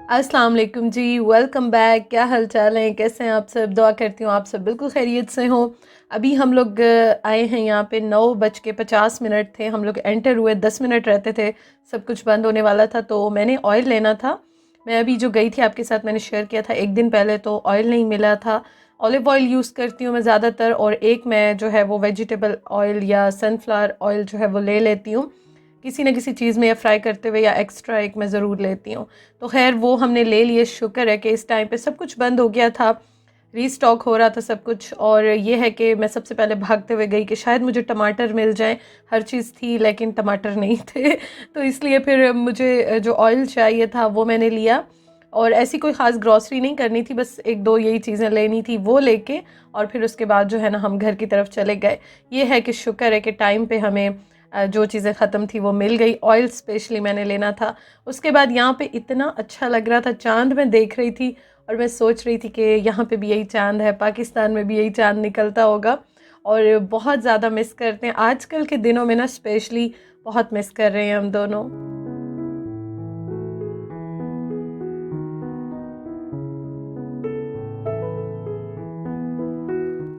अस्सलाम वालेकुम जी, welcome back. क्या हाल चाल है, कैसे हैं आप सब? दुआ करती हूँ आप सब बिल्कुल खैरियत से हो। अभी हम लोग आए हैं यहाँ पे 9:50 थे, हम लोग एंटर हुए, 10 मिनट रहते थे सब कुछ बंद होने वाला था। तो मैंने ऑयल लेना था। मैं अभी जो गई थी आपके साथ मैंने शेयर किया था एक दिन पहले, तो ऑयल नहीं मिला था। ऑलिव ऑयल यूज़ करती हूँ मैं ज़्यादातर, और एक मैं जो है वो वेजिटेबल ऑयल या सनफ्लावर ऑयल जो है वो ले लेती हूँ किसी न किसी चीज़ में, या फ्राई करते हुए, या एक्स्ट्रा एक मैं ज़रूर लेती हूँ। तो खैर वो हमने ले लिए, शुक्र है कि इस टाइम पे सब कुछ बंद हो गया था, रीस्टॉक हो रहा था सब कुछ। और ये है कि मैं सबसे पहले भागते हुए गई कि शायद मुझे टमाटर मिल जाएं। हर चीज़ थी लेकिन टमाटर नहीं थे तो इसलिए फिर मुझे जो ऑयल चाहिए था वो मैंने लिया। और ऐसी कोई ख़ास ग्रॉसरी नहीं करनी थी, बस एक दो यही चीज़ें लेनी थी, वो लेके और फिर उसके बाद जो है ना हम घर की तरफ चले गए। ये है कि शुक्र है कि टाइम पे हमें जो चीज़ें ख़त्म थी वो मिल गई। ऑयल स्पेशली मैंने लेना था। उसके बाद यहाँ पे इतना अच्छा लग रहा था, चाँद मैं देख रही थी और मैं सोच रही थी कि यहाँ पे भी यही चाँद है, पाकिस्तान में भी यही चाँद निकलता होगा। और बहुत ज़्यादा मिस करते हैं आजकल के दिनों में ना, स्पेशली बहुत मिस कर रहे हैं हम दोनों।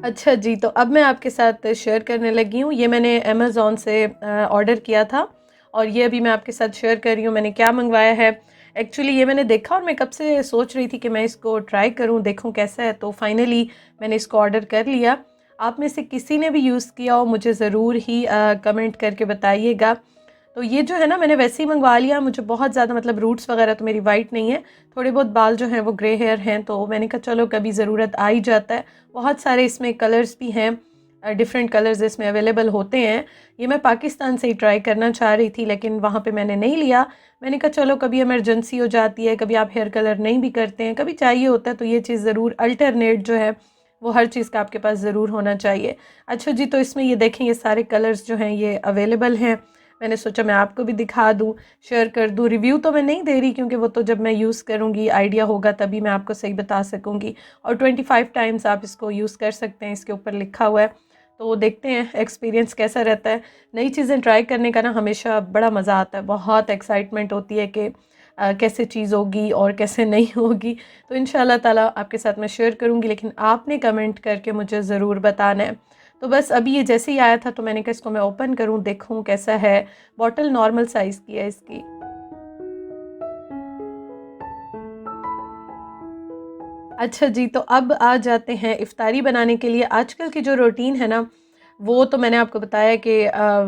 अच्छा जी, तो अब मैं आपके साथ शेयर करने लगी हूँ। ये मैंने अमेज़न से ऑर्डर किया था और ये अभी मैं आपके साथ शेयर कर रही हूँ मैंने क्या मंगवाया है। एक्चुअली ये मैंने देखा और मैं कब से सोच रही थी कि मैं इसको ट्राई करूँ, देखूँ कैसा है, तो फाइनली मैंने इसको ऑर्डर कर लिया। आप में से किसी ने भी यूज़ किया हो मुझे ज़रूर ही कमेंट करके बताइएगा। तो ये जो है ना मैंने वैसे ही मंगवा लिया। मुझे बहुत ज़्यादा मतलब रूट्स वगैरह तो मेरी वाइट नहीं है, थोड़े बहुत बाल जो हैं वो ग्रे हेयर हैं, तो मैंने कहा चलो कभी ज़रूरत आ ही जाता है। बहुत सारे इसमें कलर्स भी हैं, डिफरेंट कलर्स इसमें अवेलेबल होते हैं। ये मैं पाकिस्तान से ही ट्राई करना चाह रही थी लेकिन वहाँ पे मैंने नहीं लिया। मैंने कहा चलो कभी इमरजेंसी हो जाती है, कभी आप हेयर कलर नहीं भी करते हैं, कभी चाहिए होता है, तो ये चीज़ ज़रूर अल्टरनेट जो है वो हर चीज़ का आपके पास ज़रूर होना चाहिए। अच्छा जी, तो इसमें ये देखें ये सारे कलर्स जो हैं ये अवेलेबल हैं। मैंने सोचा मैं आपको भी दिखा दूँ, शेयर कर दूँ। रिव्यू तो मैं नहीं दे रही क्योंकि वो तो जब मैं यूज़ करूँगी आइडिया होगा तभी मैं आपको सही बता सकूँगी। और 25 टाइम्स आप इसको यूज़ कर सकते हैं, इसके ऊपर लिखा हुआ है। तो देखते हैं एक्सपीरियंस कैसा रहता है। नई चीज़ें ट्राई करने का ना हमेशा बड़ा मज़ा आता है, बहुत एक्साइटमेंट होती है कि कैसे चीज़ होगी और कैसे नहीं होगी। तो इंशाल्लाह ताला आपके साथ मैं शेयर करूँगी, लेकिन आपने कमेंट करके मुझे ज़रूर बताना है। तो बस अभी ये जैसे ही आया था तो मैंने कहा इसको मैं ओपन करूँ, देखूँ कैसा है। बॉटल नॉर्मल साइज़ की है इसकी। अच्छा जी, तो अब आ जाते हैं इफ़्तारी बनाने के लिए। आजकल की जो रूटीन है ना, वो तो मैंने आपको बताया कि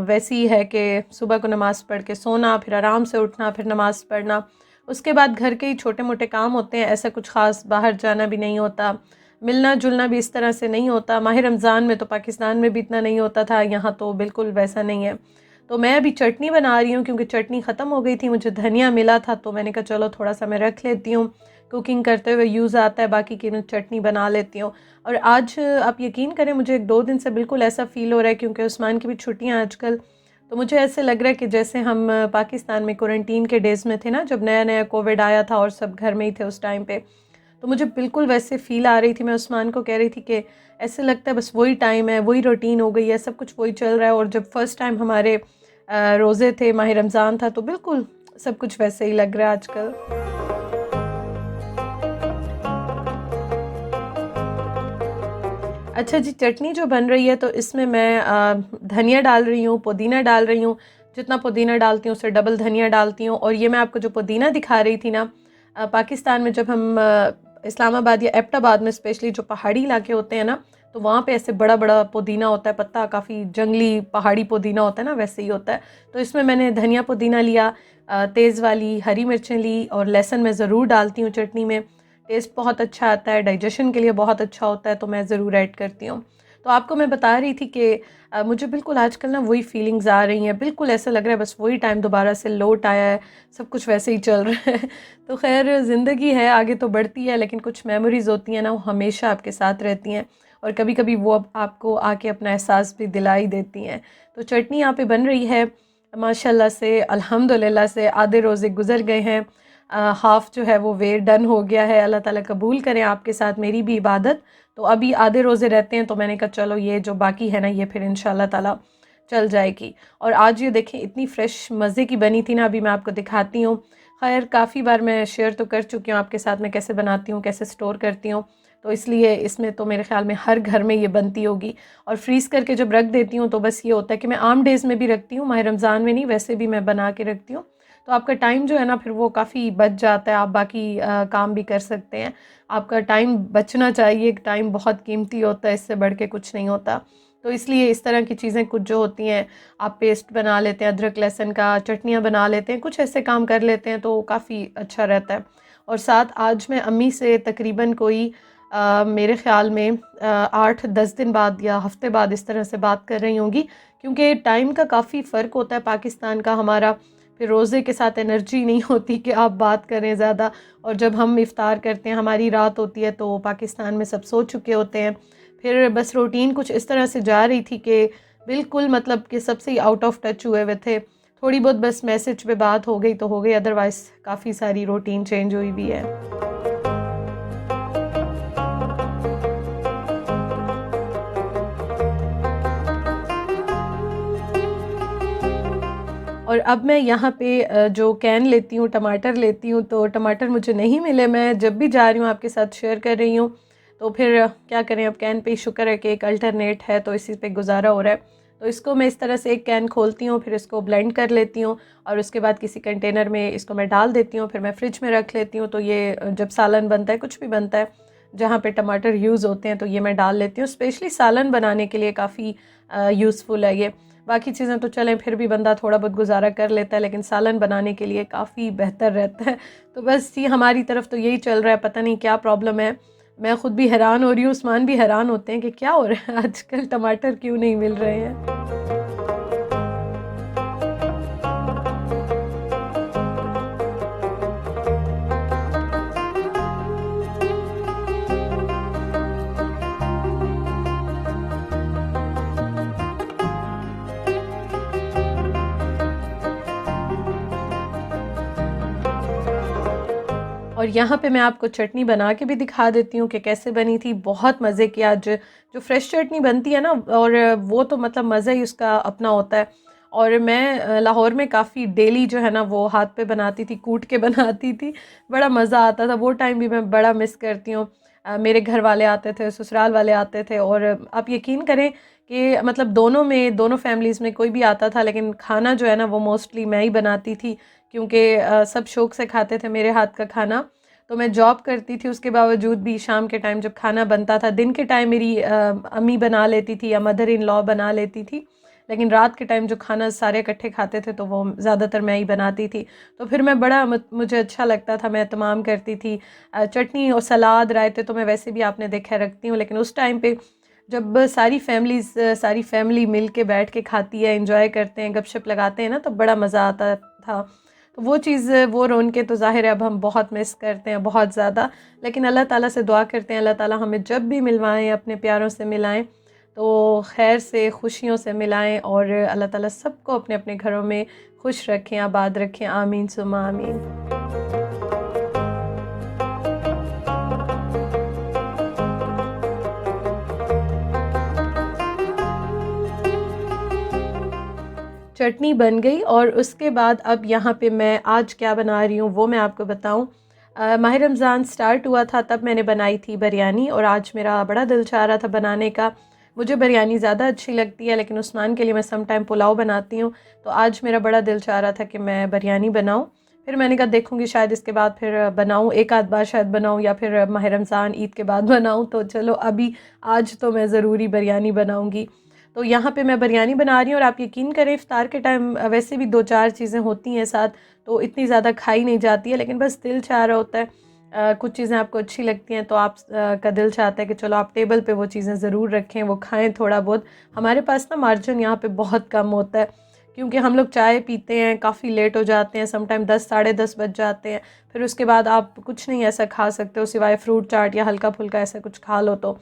वैसी ही है कि सुबह को नमाज़ पढ़ के सोना, फिर आराम से उठना, फिर नमाज़ पढ़ना। उसके बाद घर के ही छोटे-मोटे काम होते हैं, ऐसा कुछ ख़ास बाहर जाना भी नहीं होता। मिलना-जुलना भी इस तरह से नहीं होता। माह रमज़ान में तो पाकिस्तान में भी इतना नहीं होता था, यहाँ तो बिल्कुल वैसा नहीं है। तो मैं अभी चटनी बना रही हूँ क्योंकि चटनी ख़त्म हो गई थी, मुझे धनिया मिला था तो मैंने कहा चलो थोड़ा-सा मैं रख लेती हूँ। कुकिंग करते हुए यूज़ आता है, बाकी की मैं चटनी बना लेती हूँ। और आज आप यकीन करें मुझे 1-2 दिन से बिल्कुल ऐसा फ़ील हो रहा है क्योंकि उस्मान की भी छुट्टियाँ आजकल, तो मुझे ऐसे लग रहा है कि जैसे हम पाकिस्तान में क्वारंटीन के डेज़ में थे ना, जब नया-नया कोविड आया था और सब घर में ही थे उस टाइम पे, तो मुझे बिल्कुल वैसे फ़ील आ रही थी। मैं उस्मान को कह रही थी कि ऐसे लगता है बस वही टाइम है, वही रूटीन हो गई है, सब कुछ वही चल रहा है। और जब फर्स्ट टाइम हमारे रोज़े थे, माह रमज़ान था, तो बिल्कुल सब कुछ वैसे ही लग रहा है आजकल। अच्छा जी, चटनी जो बन रही है तो इसमें मैं धनिया डाल रही हूँ, पुदीना डाल रही हूँ। जितना पुदीना डालती हूँ उससे डबल धनिया डालती हूँ। और ये मैं आपको जो पुदीना दिखा रही थी ना, पाकिस्तान में जब हम इस्लामाबाद या एबटाबाद में स्पेशली जो पहाड़ी इलाके होते हैं ना, तो वहाँ पे ऐसे बड़ा-बड़ा पुदीना होता है, पत्ता काफ़ी जंगली पहाड़ी पुदीना होता है ना, वैसे ही होता है। तो इसमें मैंने धनिया पुदीना लिया, तेज़ वाली हरी मिर्चें ली, और लहसुन मैं ज़रूर डालती हूँ चटनी में। टेस्ट बहुत अच्छा आता है, डाइजेशन के लिए बहुत अच्छा होता है, तो मैं ज़रूर ऐड करती हूँ। तो आपको मैं बता रही थी कि मुझे बिल्कुल आजकल ना वही फीलिंग्स आ रही हैं, बिल्कुल ऐसा लग रहा है बस वही टाइम दोबारा से लौट आया है, सब कुछ वैसे ही चल रहा है। तो ख़ैर ज़िंदगी है, आगे तो बढ़ती है, लेकिन कुछ मेमोरीज़ होती हैं ना, वो हमेशा आपके साथ रहती हैं और कभी-कभी वो अब आपको आके अपना एहसास भी दिला ही देती हैं। तो चटनी यहाँ पे बन रही है माशाल्लाह से, अल्हम्दुलिल्लाह से। आधे रोज़े गुज़र गए हैं, हाफ़ जो है वो वे डन हो गया है। अल्लाह ताला कबूल करें आपके साथ मेरी भी इबादत। तो अभी आधे रोज़े रहते हैं, तो मैंने कहा चलो ये जो बाकी है ना ये फिर इंशाल्लाह ताला चल जाएगी। और आज ये देखें इतनी फ़्रेश मज़े की बनी थी ना, अभी मैं आपको दिखाती हूँ। खैर काफ़ी बार मैं शेयर तो कर चुकी हूँ आपके साथ मैं कैसे बनाती हूँ, कैसे स्टोर करती हूँ, तो इसलिए इसमें तो मेरे ख़्याल में हर घर में ये बनती होगी। और फ्रीज़ करके जब रख देती हूँ तो बस ये होता है कि मैं आम डेज़ में भी रखती हूँ, माह रमज़ान में नहीं, वैसे भी मैं बना के रखती हूँ। तो आपका टाइम जो है ना फिर वो काफ़ी बच जाता है, आप बाकी काम भी कर सकते हैं। आपका टाइम बचना चाहिए, टाइम बहुत कीमती होता है, इससे बढ़ के कुछ नहीं होता। तो इसलिए इस तरह की चीज़ें कुछ जो होती हैं, आप पेस्ट बना लेते हैं अदरक लहसुन का, चटनियाँ बना लेते हैं, कुछ ऐसे काम कर लेते हैं तो काफ़ी अच्छा रहता है। और साथ आज मैं अम्मी से तकरीबन कोई मेरे ख़्याल में 8-10 दिन बाद या हफ़्ते बाद इस तरह से बात कर रही होंगी, क्योंकि टाइम का काफ़ी फ़र्क होता है पाकिस्तान का हमारा, फिर रोज़े के साथ एनर्जी नहीं होती कि आप बात करें ज़्यादा। और जब हम इफ़्तार करते हैं हमारी रात होती है तो पाकिस्तान में सब सो चुके होते हैं। फिर बस रूटीन कुछ इस तरह से जा रही थी कि बिल्कुल मतलब कि सबसे ही आउट ऑफ टच हुए हुए थे। थोड़ी बहुत बस मैसेज पे बात हो गई तो हो गई, अदरवाइज़ काफ़ी सारी रूटीन चेंज हुई भी है। और अब मैं यहाँ पे जो कैन लेती हूँ, टमाटर लेती हूँ, तो टमाटर मुझे नहीं मिले। मैं जब भी जा रही हूँ आपके साथ शेयर कर रही हूँ, तो फिर क्या करें, अब कैन पे ही शुक्र है कि एक अल्टरनेट है तो इसी पे गुजारा हो रहा है। तो इसको मैं इस तरह से एक कैन खोलती हूँ, फिर इसको ब्लेंड कर लेती हूँ और उसके बाद किसी कंटेनर में इसको मैं डाल देती हूँ, फिर मैं फ्रिज में रख लेती हूँ। तो ये जब सालन बनता है, कुछ भी बनता है जहाँ पे टमाटर यूज़ होते हैं, तो ये मैं डाल लेती हूँ। स्पेशली सालन बनाने के लिए काफ़ी यूज़फुल है ये। बाकी चीज़ें तो चलें फिर भी बंदा थोड़ा बहुत गुजारा कर लेता है, लेकिन सालन बनाने के लिए काफ़ी बेहतर रहता है। तो बस ये हमारी तरफ तो यही चल रहा है, पता नहीं क्या प्रॉब्लम है। मैं खुद भी हैरान हो रही हूँ, उस्मान भी हैरान होते हैं कि क्या हो रहा है आजकल, टमाटर क्यों नहीं मिल रहे हैं। और यहाँ पे मैं आपको चटनी बना के भी दिखा देती हूँ कि कैसे बनी थी। बहुत मज़े की आज जो फ्रेश चटनी बनती है ना, और वो तो मतलब मज़ा ही उसका अपना होता है। और मैं लाहौर में काफ़ी डेली जो है ना वो हाथ पे बनाती थी, कूट के बनाती थी, बड़ा मज़ा आता था। वो टाइम भी मैं बड़ा मिस करती हूँ। मेरे घर वाले आते थे, ससुराल वाले आते थे, और आप यकीन करें कि मतलब दोनों में, दोनों फैमिलीज़ में कोई भी आता था, लेकिन खाना जो है ना वो मोस्टली मैं ही बनाती थी, क्योंकि सब शौक़ से खाते थे मेरे हाथ का खाना। तो मैं जॉब करती थी, उसके बावजूद भी शाम के टाइम जब खाना बनता था, दिन के टाइम मेरी अम्मी बना लेती थी या मदर इन लॉ बना लेती थी, लेकिन रात के टाइम जो खाना सारे इकट्ठे खाते थे तो वो ज़्यादातर मैं ही बनाती थी। तो फिर मैं बड़ा मुझे अच्छा लगता था, मैं तमाम करती थी। चटनी और सलाद, रायते तो मैं वैसे भी आपने देखा है रखती हूँ, लेकिन उस टाइम पे जब सारी फैमिली मिल के बैठ के खाती है, एंजॉय करते हैं, गपशप लगाते हैं ना, तो बड़ा मज़ा आता था। तो वो चीज़, वो रौनकें तो ज़ाहिर है अब हम बहुत मिस करते हैं, बहुत ज़्यादा। लेकिन अल्लाह ताला से दुआ करते हैं अल्लाह ताला हमें जब भी मिलवाएं, अपने प्यारों से मिलाएं, तो खैर से, खुशियों से मिलाएं, और अल्लाह ताला सबको अपने अपने घरों में खुश रखें, आबाद रखें। आमीन सुमा आमीन। चटनी बन गई, और उसके बाद अब यहाँ पे मैं आज क्या बना रही हूँ वो मैं आपको बताऊँ। माह रमज़ान स्टार्ट हुआ था तब मैंने बनाई थी बिरयानी, और आज मेरा बड़ा दिल चाह रहा था बनाने का। मुझे बिरयानी ज़्यादा अच्छी लगती है, लेकिन उस्मान के लिए मैं सम टाइम पुलाव बनाती हूँ, तो आज मेरा बड़ा दिल चाह रहा था कि मैं बिरयानी बनाऊँ। फिर मैंने कहा देखूँगी, शायद इसके बाद फिर बनाऊँ, एक आध बार शायद बनाऊँ, या फिर माह रमज़ान ईद के बाद बनाऊँ। तो चलो अभी आज तो मैं ज़रूरी बिरयानी बनाऊँगी। तो यहाँ पे मैं बिरयानी बना रही हूँ, और आप यकीन करें इफ़्तार के टाइम वैसे भी 2-4 चीज़ें होती हैं साथ, तो इतनी ज़्यादा खाई नहीं जाती है, लेकिन बस दिल चाह रहा होता है। कुछ चीज़ें आपको अच्छी लगती हैं तो आप का दिल चाहता है कि चलो आप टेबल पे वो चीज़ें ज़रूर रखें, वो खाएँ थोड़ा बहुत। हमारे पास ना मार्जिन यहाँ पे बहुत कम होता है, क्योंकि हम लोग चाय पीते हैं, काफ़ी लेट हो जाते हैं, सम टाइम 10 साढ़े 10 बज जाते हैं। फिर उसके बाद आप कुछ नहीं ऐसा खा सकते हो सिवाय फ्रूट चाट या हल्का-फुल्का ऐसा कुछ खा लो तो।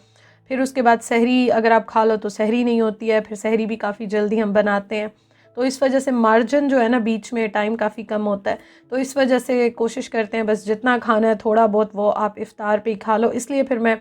फिर उसके बाद सहरी अगर आप खा लो तो सहरी नहीं होती है, फिर सहरी भी काफ़ी जल्दी हम बनाते हैं। तो इस वजह से मार्जिन जो है ना बीच में टाइम काफ़ी कम होता है, तो इस वजह से कोशिश करते हैं बस जितना खाना है थोड़ा बहुत वो आप इफ़्तार पे ही खा लो। इसलिए फिर मैं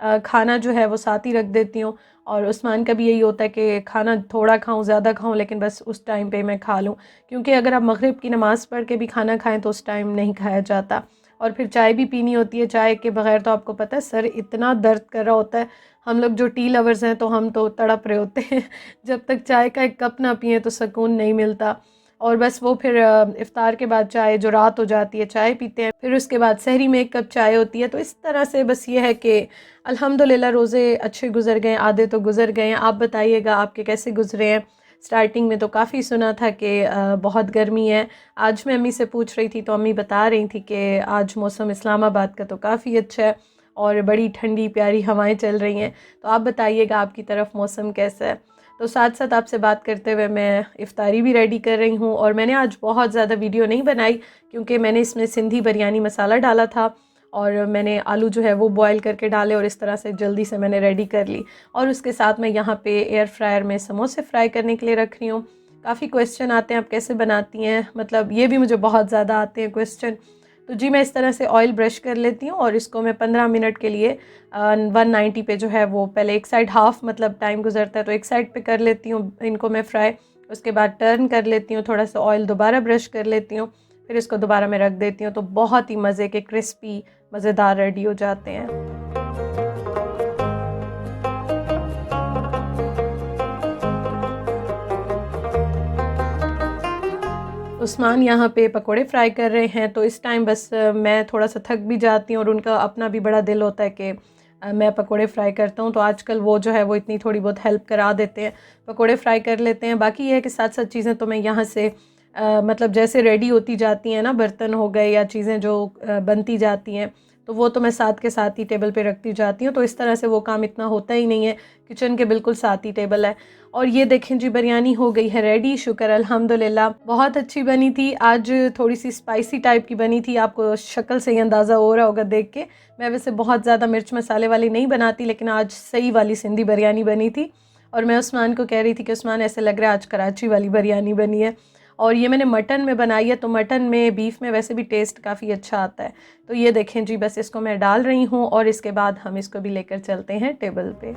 खाना जो है वो साथ ही रख देती हूँ। और उस्मान का भी यही होता है कि खाना थोड़ा खाऊं ज़्यादा खाऊं, लेकिन बस उस टाइम पे मैं खा लूँ, क्योंकि अगर आप मगरिब की नमाज़ पढ़ के भी खाना खाएं तो उस टाइम नहीं खाया जाता। और फिर चाय भी पीनी होती है, चाय के बगैर तो आपको पता है सर इतना दर्द कर रहा होता है। हम लोग जो टी लवर्स हैं तो हम तो तड़प रहे होते हैं जब तक चाय का एक कप ना पिए तो सुकून नहीं मिलता। और बस वो फिर इफ़्तार के बाद चाय जो रात हो जाती है चाय पीते हैं, फिर उसके बाद सहरी में एक कप चाय होती है। तो इस तरह से बस ये है कि अल्हम्दुलिल्लाह रोज़े अच्छे गुजर गए, आधे तो गुजर गए हैं। आप बताइएगा आपके कैसे गुजरे हैं। स्टार्टिंग में तो काफ़ी सुना था कि बहुत गर्मी है। आज मैं अम्मी से पूछ रही थी तो अम्मी बता रही थी कि आज मौसम इस्लामाबाद का तो काफ़ी अच्छा है और बड़ी ठंडी प्यारी हवाएं चल रही हैं। तो आप बताइएगा आपकी तरफ मौसम कैसा है। तो साथ साथ आपसे बात करते हुए मैं इफ़्तारी भी रेडी कर रही हूँ। और मैंने आज बहुत ज़्यादा वीडियो नहीं बनाई क्योंकि मैंने इसमें सिंधी बिरयानी मसाला डाला था और मैंने आलू जो है वो बॉयल करके डाले और इस तरह से जल्दी से मैंने रेडी कर ली। और उसके साथ मैं यहाँ पे एयर फ्रायर में समोसे फ्राई करने के लिए रख रही हूँ। काफ़ी क्वेश्चन आते हैं आप कैसे बनाती हैं, मतलब ये भी मुझे बहुत ज़्यादा आते हैं क्वेश्चन। तो जी मैं इस तरह से ऑयल ब्रश कर लेती हूँ और इसको मैं 15 मिनट के लिए 190 पे जो है वो पहले एक साइड हाफ़ मतलब टाइम गुजरता है तो एक साइड पे कर लेती हूँ इनको मैं फ्राई। उसके बाद टर्न कर लेती हूँ, थोड़ा सा ऑयल दोबारा ब्रश कर लेती हूँ, फिर इसको दोबारा मैं रख देती हूँ। तो बहुत ही मज़े के क्रिस्पी मज़ेदार रेडी हो जाते हैं। उस्मान यहाँ पे पकोड़े फ्राई कर रहे हैं। तो इस टाइम बस मैं थोड़ा सा थक भी जाती हूँ और उनका अपना भी बड़ा दिल होता है कि मैं पकोड़े फ्राई करता हूँ। तो आजकल वो जो है वो इतनी थोड़ी बहुत हेल्प करा देते हैं, पकोड़े फ्राई कर लेते हैं। बाकी ये है कि साथ साथ चीज़ें तो मैं यहाँ से मतलब जैसे रेडी होती जाती हैं ना, बर्तन हो गए या चीज़ें जो बनती जाती हैं तो वो तो मैं साथ के साथ ही टेबल पे रखती जाती हूँ। तो इस तरह से वो काम इतना होता ही नहीं है, किचन के बिल्कुल साथ ही टेबल है। और ये देखें जी बिरयानी हो गई है रेडी, शुक्र अल्हम्दुलिल्लाह बहुत अच्छी बनी थी। आज थोड़ी सी स्पाइसी टाइप की बनी थी, आपको शक्ल से ही अंदाज़ा हो रहा होगा देख के। मैं वैसे बहुत ज़्यादा मिर्च मसाले वाली नहीं बनाती, लेकिन आज सही वाली सिंधी बिरयानी बनी थी। और मैं उस्मान को कह रही थी कि उस्मान ऐसे लग रहा है आज कराची वाली बिरयानी बनी है। और ये मैंने मटन में बनाई है, तो मटन में बीफ में वैसे भी टेस्ट काफ़ी अच्छा आता है। तो ये देखें जी बस इसको मैं डाल रही हूँ और इसके बाद हम इसको भी लेकर चलते हैं टेबल पे।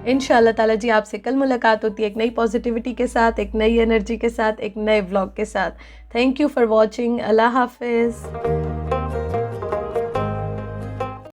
इंशाअल्लाह ताला जी आपसे कल मुलाकात होती है एक नई पॉजिटिविटी के साथ, एक नई एनर्जी के साथ, एक नए व्लॉग के साथ। Thank you for watching. अल्लाह हाफिज़।